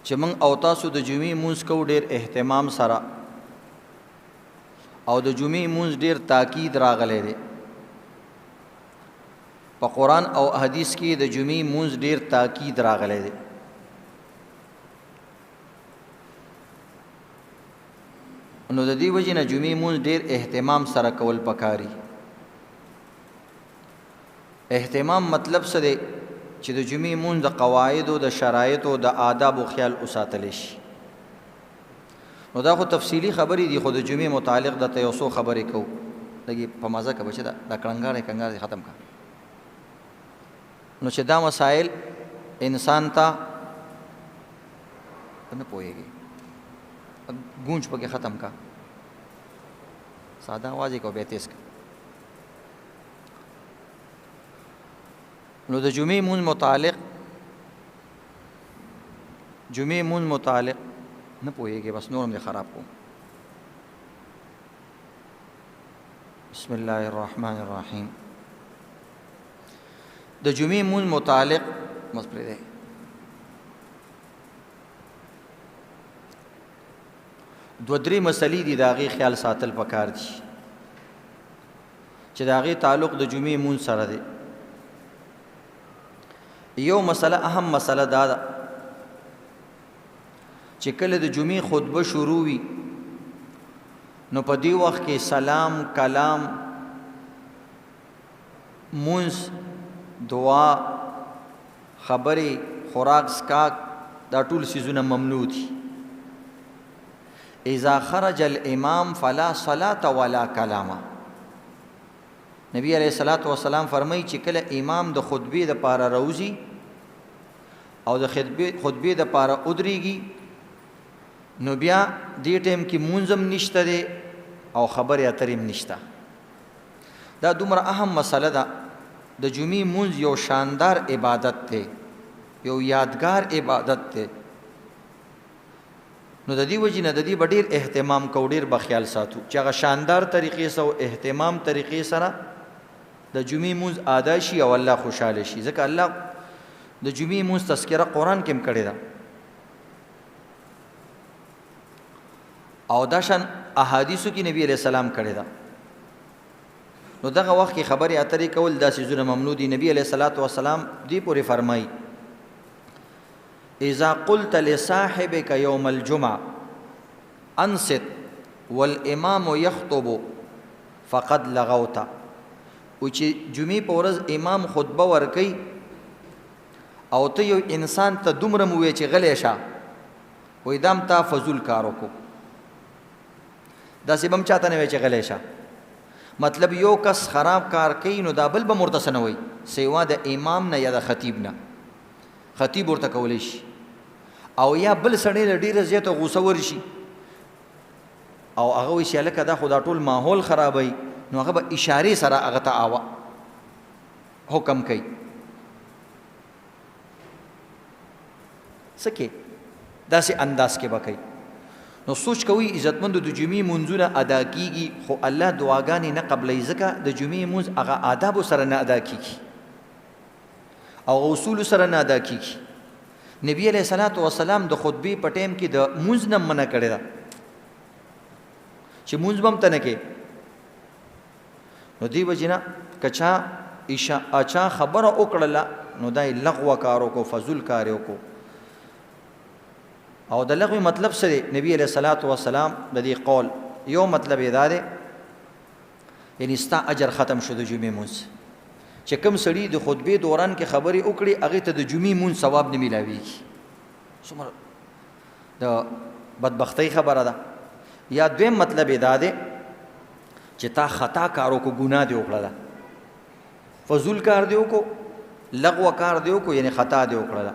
چې موږ او تاسو د جمعې مونځ کوو ډېر اهتمام سره او د جمعې مونځ ډېر تاکید راغلی دی په قرآن او حدیث کې د جمعې مونځ ډېر تاکید راغلی دی نو د دې وجې نه جمعې مونځ ډېر اهتمام سره کول پکاري اهتمام مطلب څه دی چې د جمعې مونځ د قواعدو د شرایطو د آدابو خیال وساتلی شي نو دا خو تفصیلی خبرې دي خو د جمعې متعلق درته یو څو خبرې کوو لږې په مزه که بچې دا کنګاړې ختم کړه نو چې دا مسائل انسان ته نه پوهېږي گونج پکې ختم کا ساده आवाज کو به تیز کا نو د جمعې مونځ متعلق نه پوهېږي بس نورم دې خراب کو بسم الله الرحمن الرحیم د جمعې مونځ متعلق مس پرې دو درې مسلې دي د هغې خیال ساتل پکار دي چې د هغې تعلق د جمعې مونځ سره دی یو مسله اهم مسله دا ده چې کله د جمعې خطبه شروع وي نو په دې وخت کې سلام کلام مونځ دعا خبرې خوراک سکاک دا ټول څیزونه ممنوع دي اذا خرج الامام فلا صلاة ولا کلام نبی علیہ الصلوۃ والسلام فرمایي چې کله امام د خطبې د پاره راوځي او د خطبې د پاره ودرېږي نو بیا دې ټیم کې مونځم نشته دی او خبرې اترې هم نشته دا دومره اهم مسله ده د جمعې مونځ یو شاندار عبادت دی یو یادګار عبادت دی نو د دې وجې نه د دې به ډېر اهتمام کوو ډېر به خیال ساتو چې هغه شاندار طریقې سره او اهتمام طریقې سره د جمعې مونځ ادا شي او الله خوشحاله شي ځکه الله د جمعې مونځ تذکره قرآن کې هم کړې ده او دا شان احادیثو کې نبی علیہ السلام کړې ده نو دغه وخت کې خبرې اترې کول دا څیزونه ممنوع دي نبی علیہ الصلوۃ والسلام دې پورې فرمایي اذا قلت لصاحبك يوم الجمعه انصت والامام يخطب فقد لغوت او چې جمعې په ورځ امام خطبه ورکوي او ته یو انسان ته دومره مو وایې چې غلی شه وایي دا هم تا فضول کار وکړو داسې به هم چاته نه وایي چې غلی شه مطلب یو کس خراب کار کوي نو دا بل به ورته څه نه وایي سیوا د امام نه یا د خطیب نه خطیب ورته کولی شي او یا بل سړی له ډېره زیاته غوسه ورشي او هغه وایي چې هلکه دا خو دا ټول ماحول خرابوي نو هغه به اشارې سره هغه ته حکم کوي څه کې داسې انداز کې به کوي نو سوچ کوئ عزتمندو د جمعې مونځونه ادا کیږي خو الله دعاګانې نه قبلوي ځکه د جمعې مونځ هغه آدابو سره نه ادا کیږي او اصولو سره نه ادا کیږي نبی علیہ الصلوۃ والسلام د خطبې په ټیم کې د مونځ نه منع کړی ده چې مونځ به هم ته نه کې نو دې وجې نه که چا خبره وکړله نو دا یې لغوه کار وکړو فضول کار یې وکړو او د لغوی مطلب څه دی نبی علیہ الصلوۃ والسلام د دې قول یو مطلب یې دا دی یعنی ستا اجر ختم شو د جمعې مونځ چې کوم سړي د خطبې دوران کې خبرې وکړي هغې ته د جمعې مونځ ثواب نه میلاویږي څومره د بدبختۍ خبره ده یا دویم مطلب یې دا دی چې تا خطا کار وکړو ګناه دې وکړله فضول کار دې وکړو لغوه کار دې وکړو یعنی خطا دې وکړله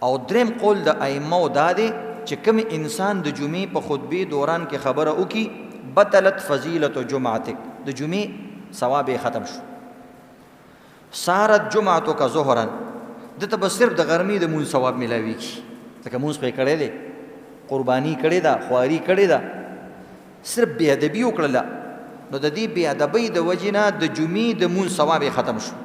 او دریم قول د ائمه دا دی چې کوم انسان د جمعې په خطبې دوران کې خبره وکړي بطلت فضیلت جمعتک د جمعې ثواب یې ختم شو سارت جمعتک ظهرا دته به صرف د غرمې د مونځ ثواب میلاویږي ځکه مونځ پرې کړی دی قرباني کړې ده خواري کړې ده صرف بې ادبي وکړله نو د دې بې ادبۍ د وجې نه د جمعې د مونځ ثواب یې ختم شو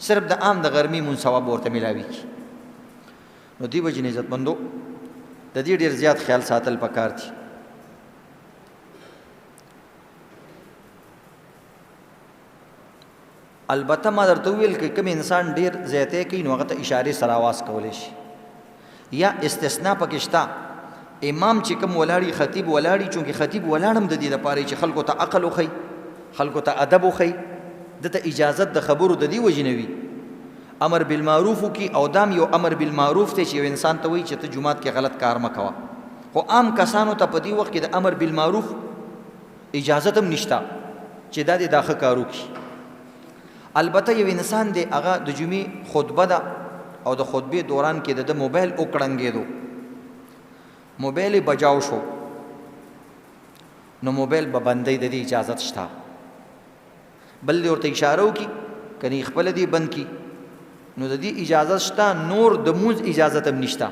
صرف د عام د غرمې مونځ ثواب ورته میلاویږي نو دی وجې عزتمندو د دې ډېر زیات خیال ساتل پکار دي. البته ما درته وویل که کوم انسان ډېر زیاتې کوي نو هغه ته اشارې سره آواز کولی شي، یا استثناء پکې شته. امام چې کوم ولاړي خطیب ولاړي، چونکې خطیب ولاړ هم د دې لپاره چې خلکو ته عقل وښي، خلکو ته ادب وښي، دته اجازت د خبرو د دې وجې نه وي. امر بالمعروف وکړي او دام یو امر بالمعروف دی چې یو انسان ته وایي چې ته جومات کې غلط کار مه کوه، خو عام کسانو ته په دې وخت کې د امر بالمعروف اجازت هم نشته چې دا دې دا ښه کار وکړي. البته یو انسان دی هغه د جمعې خطبه ده او د خطبې دوران کې د موبایل وکړنګېدو، موبایل یې بجاو شو، نو موبایل به بندوي، د دې اجازت شته. بل دې ورته اشاره وکړي کني خپله دې بند کړي، نو د دې اجازت شته. نور د مونځ اجازت هم نشته.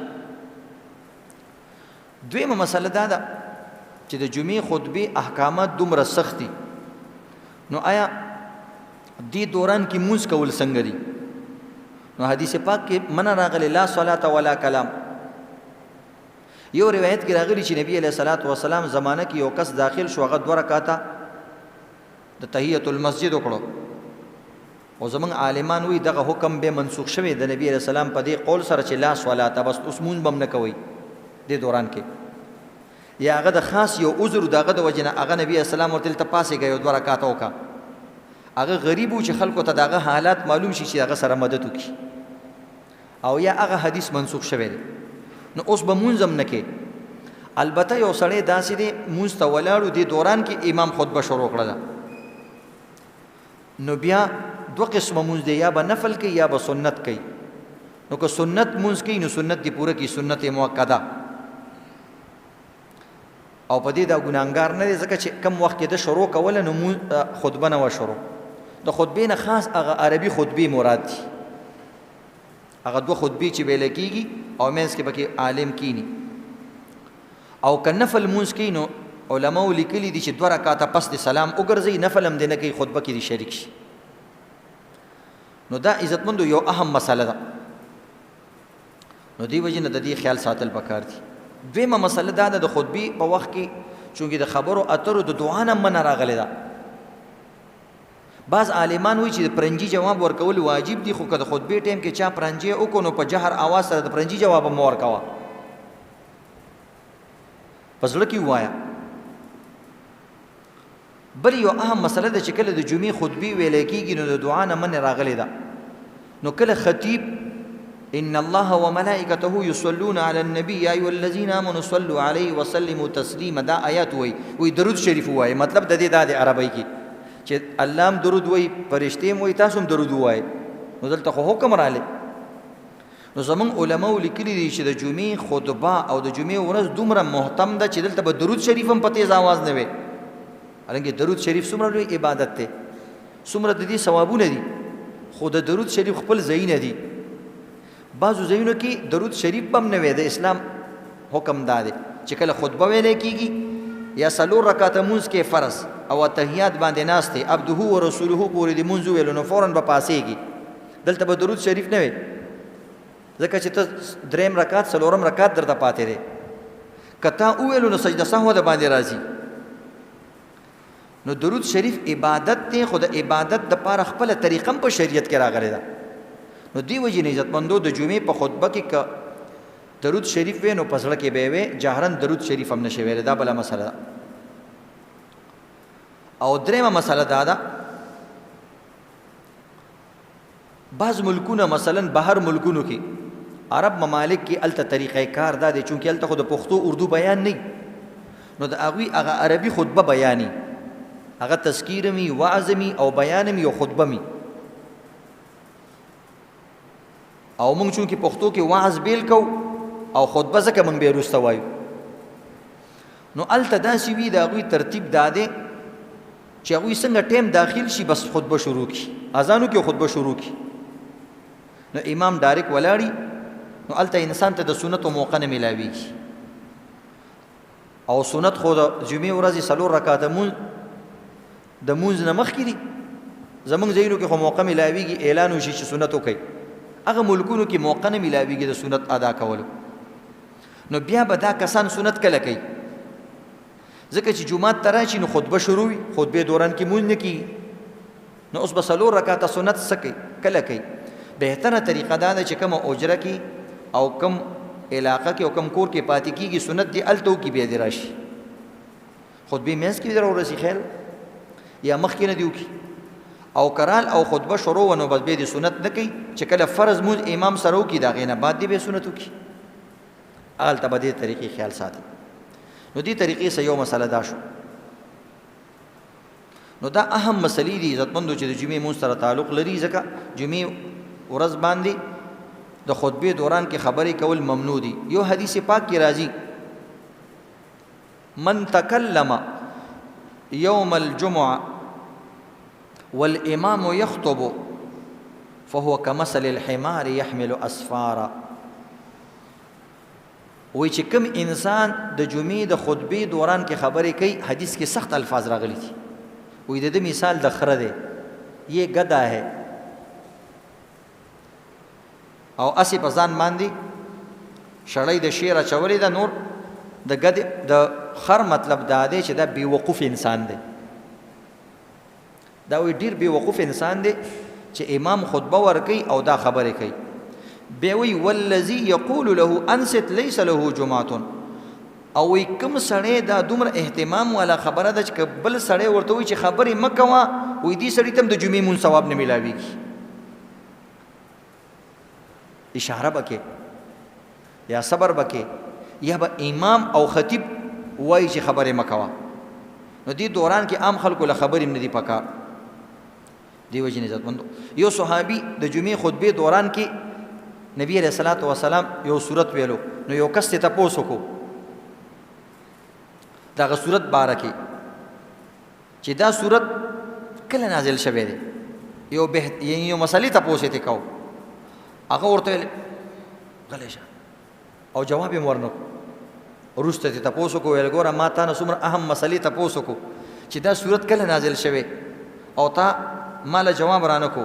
دویمه مسله دا ده چې د جمعې خطبې احکامات دومره سخت دي، نو آیا دې دوران کې مونځ کول څنګه دي؟ نو حدیث پاک کې منع راغلی لا صلاة ولا کلام. یو روایت کې راغلی چې نبی علیہ الصلوۃ والسلام زمانه کې یو کس داخل شو، هغه 2 رکعاته د تحیت المسجد وکړو، او زمونږ عالمان وی دغه حکم به منسوخ شوی د نبی علیہ السلام په دې قول سره چې لا صلاة، بس اوس مونځ بم نه کوي دې دوران کې، یا هغه د خاص یو عذر دغه د وجه نه هغه نبی علیہ السلام ورته پاسې گئے 2 رکعاته وکړه. هغه غریب و چې خلکو ته دغه حالات معلوم شي چې هغه سره مدد وکړي، او یا هغه حدیث منسوخ شوی دی، نو اوس به مونځ هم نه کوي. البته یو سړی داسې دی مونځ ته ولاړو، دې دوران کې امام خطبه شروع کړله، نو بیا 2 قسمه مونځ دی، یا به نفل کوي یا به سنت کوي. نو که سنت مونځ کوي نو سنت دی پوره کوي، سنت مؤکده، او په دې دا ګناهګار نه دی، ځکه چې کم وخت کې د شروع کوله نو خطبه نه وه شروع. د خطبې نه خاص هغه عربي خطبې مراد دي، هغه 2 خطبې چې ویل کېږي او منځ کې پکې عالم کینی. او که نفل مونځ کوي نو علماو لیکلي دي چې 2 رکعاته پس د سلام وګرځي، نفل هم دې نه کوي، خطبه کې دې شریک شي. نو دا عزتمندو یو اهم مسله ده، نو دې وجې نه د دې خیال ساتل پکار دي. دویمه مسله دا ده د خطبې په وخت کې چونکې د خبرو اترو د دعا نه منع راغلی ده. بعض عالمان وایي چې د پرنجي جواب ورکول واجب دي، خو که د خطبې ټایم کې چا پرنجي وکړو نو په جهر آواز سره د پرنجي جواب هم مه ورکوه، په زړه کې ووایه. بل یو اهم مسله ده چې کله د جمعې خطبې ویلی کېږي نو د دعا نه منع راغلی ده. نو کله خطیب ان الله وملائکته یصلون علی النبی یا ایها الذین آمنوا صلوا علیه وسلموا تسلیما، دا آیات وایي درود شریف وایي. مطلب د دې دا د عربی کې چې الله هم درود وایي، فرشتې هم وایي، تاسو هم درود وایي. نو دلته خو حکم راغلی. نو زمونږ علماو لیکلي دي چې د جمعې خطبه او د جمعې ورځ دومره محتم ده چې دلته به درود شریف هم په تیز آواز نه وي. حالانکه درود شریف څومره لوی عبادت دی، څومره د دې ثوابونه دي، خو د درود شریف خپل ځایونه دي. بعضو ځایونو کې درود شریف هم نه وي. د اسلام حکم دا دی چې کله خطبه ویلی کېږي یا 4 رکعاته مونځ کې فرض او تحیات باندې ناست دی، عبده و رسوله پورې د مونځ وویلو نو فوراً به پاسېږي، دلته به درود شریف نه وي، ځکه چې ته 3 رکعات 4 رکعات درته پاتې دی. که تا وویلو نو سجده سهو د باندې راځي. نو درود شریف عبادت دی، خو د عبادت دپاره خپله طریقه هم په شریعت کې راغلی ده. نو دې وجې نه عزتمندو د جمعې په خطبه کې که درود شریف وی نو په زړه کې به یې وی، جهرن درود شریف هم نشي ویلی، دا بله مسله ده. او درېمه مسله دا ده، بعض ملکونه مثلا بهر ملکونو کې عرب ممالک کې هلته طریقې کار دا دی، چونکې هلته خو د پښتو اردو بیان نه، نو د هغوی هغه عربي خطبه بیاني، هغه تذکیر می، وعظ می او بیان می او خطبه می. او مونږ چونکې پښتو کې وعظ بیل کو او خطبه ځکه مونږ بیا وروسته وایو، نو هلته داسې وي د هغوی ترتیب دا دی چې هغوی څنګه ټیم داخل شي بس خطبه شروع کړي، اذانو کې خطبه شروع کړي. نو امام ډایرک ولاړي، نو هلته انسان ته د سنتو موقع نه میلاویږي. او سنت خو د جمعې ورځې 4 رکعاته د مونځ نه مخکې دي. زمونږ ځایونو کې خو موقع میلاویږي، اعلان وشي چې سنت وکړئ، هغه ملکونو کې موقع نه ملاویږي د سنت ادا کولو، نو بیا به دا کسان سنت کله کوي؟ ځکه چې جمعات ته راشي نو خطبه شروع وي، خطبې دوران کې مونځ نه کېږي، نو اوس به 4 رکعاته سنت څه کوي؟ کله کوي؟ بهتره طریقه دا ده چې کومه اجره کې او کم علاقه کې او کم کور کې پاتې کېږي سنت دی هلته وکړي، بیا دې راشي خطبې منځ کې دې راورسي خیر یا مخکې نه دې وکړي، او کرال او خطبه شروع ونه بس بیا دې سنت نه کوي چې کله فرض مونځ امام سره وکړي د هغې نه بعد دې بیا سنت وکړي. هلته به دې طریقې خیال ساتي. نو دې طریقې سه یو مسله دا شو. نو دا اهم مسلې دي عزتمندو چې د جمعې مونځ سره تعلق لري، ځکه جمعې ورځ باندې د خطبې دوران کې خبرې کول ممنوع دي. یو حدیث پاک کې راځي من تکلم یوم الجمعه والامام یخطب فهو كمثل الحمار يحمل اسفارا. وای چې کوم انسان د جمعې د خطبې دوران کې خبرې کوي، حدیث کې سخت الفاظ راغلي دي، وای د مثال د خره دی، یہ گدا ہے، او اسی په ځان باندې شړۍ د شیر اچولې ده، نور د ګدې د خر مطلب دا دی چې دا بې وقوف انسان دی. دا وی ډیر بې وقوف انسان دی چې امام خطبه ورکوي او دا خبرې کوي، بیا وی والذي یقول له انصت لیس له جمعة، او وی کوم سړی دا دومره اهتمام والا خبره ده چې بل سړی ورته وی چې خبرې مه کوه، وی دې سړي ته هم د جمعې مونځ ثواب نه میلاویږي. اشاره بکې یا صبر بکې یا به امام او خطیب وایي چې خبرې مه کوه. نو دې دوران کې عام خلکو له خبرې هم نه دي پکار. دې وجې نه عزتمندو یو صحابي د جمعې خطبې دوران کې نبی علیہ الصلوۃ والسلام یو صورت ویلو، نو یو کس ته تپوس وکړو دغه صورت باره کې چې دا صورت کله نازل شوی دی، یو مسلې تپوس یې کو، هغه ورته غلی شه او جواب یې ورنه کړو. وروسته یې تپوس وکړو، ویل ګوره ما تا نه څومره اهم مسلې تپوس وکړو چې دا صورت کله نازل شوی او تا ماله جواب رانه کو.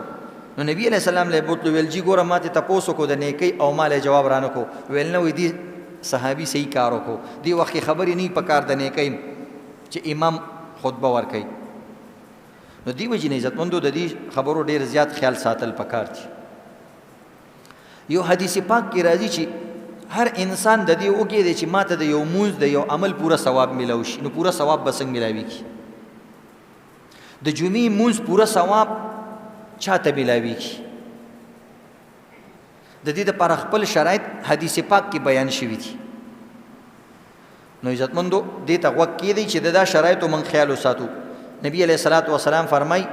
نو نبی علیہ السلام له بوتلو ویل جی ګوره ما ته تپوس وکړو د نیکۍ او ماله جواب رانه کو. ویل نه وی دی صحابي صحیح کار وکړو، دی وخت کې خبرې نه پکار د نیکۍ چې امام خطبه ورکوي. نو دی وجې نه عزتمندو د دې خبرو ډېر زیات خیال ساتل پکار دي. یو حدیث پاک کې راځي چې هر انسان د دې وګې دی چې ماته د یو مونځ د یو عمل پوره ثواب میلاو شي. نو پوره ثواب به څنګه میلاویږي؟ د جمعې مونځ پوره ثواب چاته میلاویږي؟ د دې دپاره خپل شرایط حدیث پاک کې بیان شوي دي. نو عزتمندو دې ته غوږ کېدی چې د دا شرایطو من خیال وساتو. نبی علیه الصلاة والسلام فرمای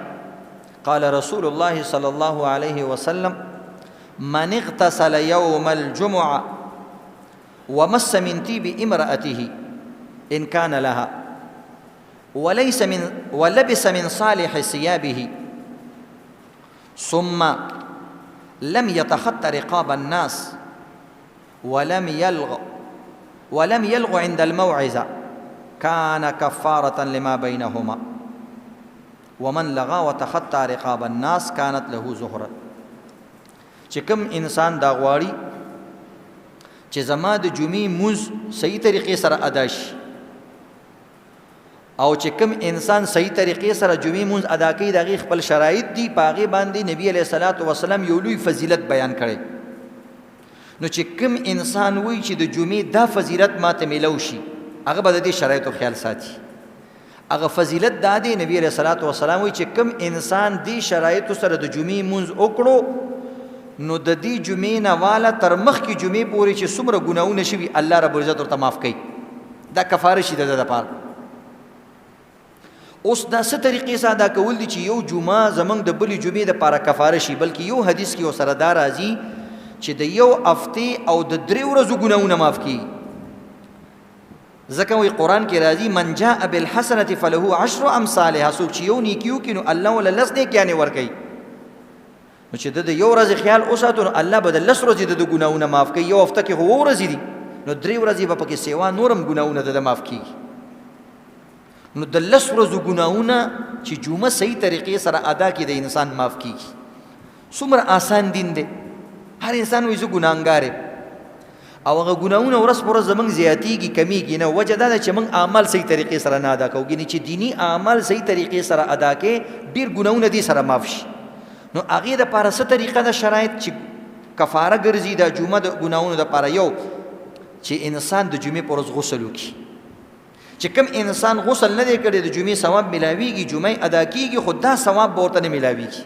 قال رسول الله صلی الله علیه وسلم من اغتسل يوم الجمعة ومس من طيب امرأته إن كان لها ولبس من صالح ثيابه ثم لم يتخطى رقاب الناس ولم يلغ عند الموعظة كان كفارة لما بينهما ومن لغى وتخطى رقاب الناس كانت له زهرة. چې کوم انسان دا غواړي چې زما د جمعې مونځ صحیح طریقې سره ادا شي، او چې کوم انسان صحیح طریقې سره جمعې مونځ ادا کوي د هغې خپل شرایط دي، په هغې باندې نبي علیه الصلاة والسلام یو لوی فضیلت بیان کړی. نو چې کوم انسان وایي چې د جمعې دا فضیلت ماته میلو شي، هغه به د دې شرایطو خیال ساتي. هغه فضیلت دا دی نبی علیه الصلاة والسلام وایي چې کوم انسان دې شرایطو سره د جمعې مونځ وکړو نو د دې جمعې نه واله تر مخکې جمعې پورې چې څومره ګناهونه شوي الله رب العزت ورته معاف کوي. دا کفاره شي د ده دپاره. اوس دا څه طریقې سره ادا کول دي چې یو جمعه زموږ د بلې جمعې دپاره کفاره شي، بلکې یو حدیث کې ورسره دا راځي چې د یو هفتې او د 3 ورځو ګناهونه معاف کیږي. ځکه وایي قرآن کې راځي من جاء بالحسنة فله 10 امثالها. څوک چې یو نیکي وکړي نو الله ورله 10 نیکیانې ورکوي. نو چې د یو ورځې خیال وساتو نو الله به د 10 ورځې د ګناهونه معاف کوي. یو هفته کې خو 2 ورځې دي، نو 3 ورځې به پکې سیوا نورم ګناهونه د معاف کیږي. نو د 10 ورځو ګناهونه چې جمعه صحیح طریقې سره ادا کړي د انسان معاف کیږي. څومره آسان دین دی. هر انسان وایي زه ګناهګار یم او هغه ګناهونه ورځ په ورځ زموږ زیاتېږي کمیږي نه وجه دا ده چې موږ اعمال صحیح طریقې سره نه ادا کوو ګینې چې دیني اعمال صحیح طریقې سره ادا کړې ډېر ګناهونه دې سره معاف شي نو هغې دپاره څه طریقه ده شرایط چې کفاره ګرځي د جمعه د ګناهونو دپاره یو چې انسان د جمعې په ورځ غسل وکړي چې کوم انسان غسل نه دی کړی د جمعې ثواب میلاویږي جمعه ادا کیږي خو دا ثواب به ورته نه میلاویږي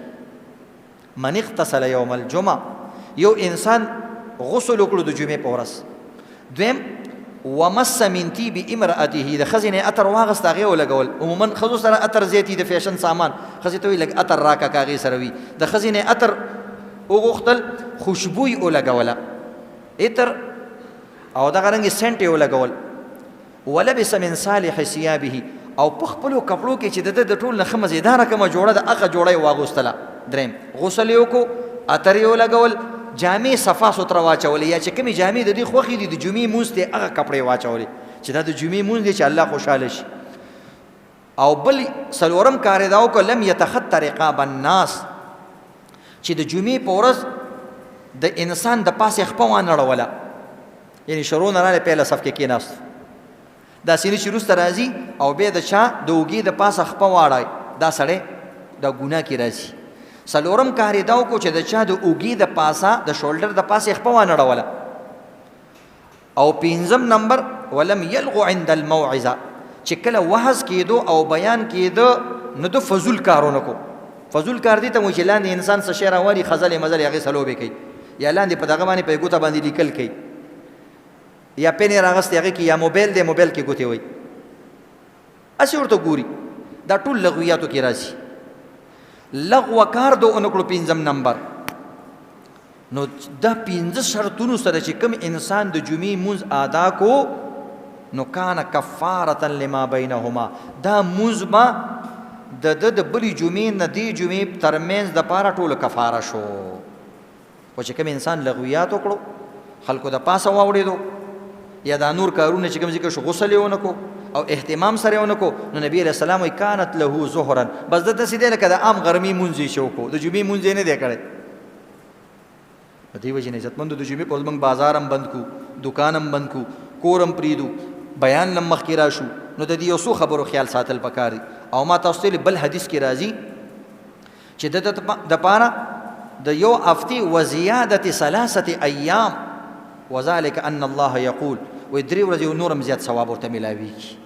من اغتسل یوم الجمعه یو انسان غسل وکړو د جمعې په ورځ دویم ومس من طیب امرأته د ښځې نه عطر واغست هغې ولګول عموما ښځو سره عطر زیات د فیشن سامان ښځې ته وایي لږ عطر راکه که هغې سره وي د ښځې نه عطر وغوښتل خوشبو یې ولګوله عطر او دغه رنګې سینټ یې ولګول ولبس من صالح ثيابه او په خپلو کپړو کې چې د ده د ټول نه ښه مزېداره کومه جوړه ده هغه جوړه یې واغوستله درېیم غسل یې وکړو عطر یې ولګول جامې صفا سوتره واچولې یا چې کومې جامې د دې خوښې دي د جمعې مونځ ته هغه کپړې واچولې چې دا د جمعې مونځ دی چې الله خوشحاله شي او بل څلورم کار یې دا وکړه لم یتخط رقاب الناس چې د جمعې په ورځ د انسان د پاسې خپه وانړوله یعنې شروع نه راغلی پیله صف کې کېناست داسې نه چې وروسته راځي او بیا د چا د اوږې د پاسه خپه واړی دا سړی دا ګناه کې راځي څلورم کار یې دا وکړو چې د چا د اوږې د پاسه د شولډر د پاسې خپه وانړوله او پنځم نمبر ولم یلغو عند الموعظه چې کله وعظ کېدو او بیان کېده نو د فضول کارونه کو فضول کار دي ته وایي چې لاندې انسان څه شی راوالي خزلې مزلې هغې څه لوبې کوي یا لاندې په دغه باندې په یې ګوته باندې لیکل کوي یا پین یې راغستې هغې کې یا موبایل دی موبایل کې ګوتې وایي هسې ورته ګوري دا ټول لغویاتو کې راځي لغوه کار دو اونکړو پنځم نمبر نو دا پنځه شرطونو سره چې کوم انسان د جمعې مونځ ادا کو نو کان کفارة لما بینهما دا مونځ به د ده د بلې جمعې نه دې جمعې ترمنځ دپاره ټوله کفاره شو خو چې کوم انسان لغویات وکړو خلکو د پاسه واوړېدو یا دا نور کارونه چې کوم ذکر شو غسل یې ونه کو او اهتمام سره یې ونه کو نو نبی علیه السلام وایي کانت له ظهرا بس ده داسې دی لکه د عام غرمې مونځ یې شو کو د جمعې مونځ یې نه دی کړی په دې وجې نه عزتمندو د جمعې په ورځ موږ بازار هم بند کو دکان هم بند کو کور هم پرېږدو بیان هم مخکې راشو نو د دې یو څو خبرو خیال ساتل پکار دي او ما تاسو ته بل حدیث کې راځي چې د دپاره د یو هفتې وزیادت 3 ایام وذلك ان الله یقول وایي 3 ورځې نور هم زیات ثواب ورته میلاویږي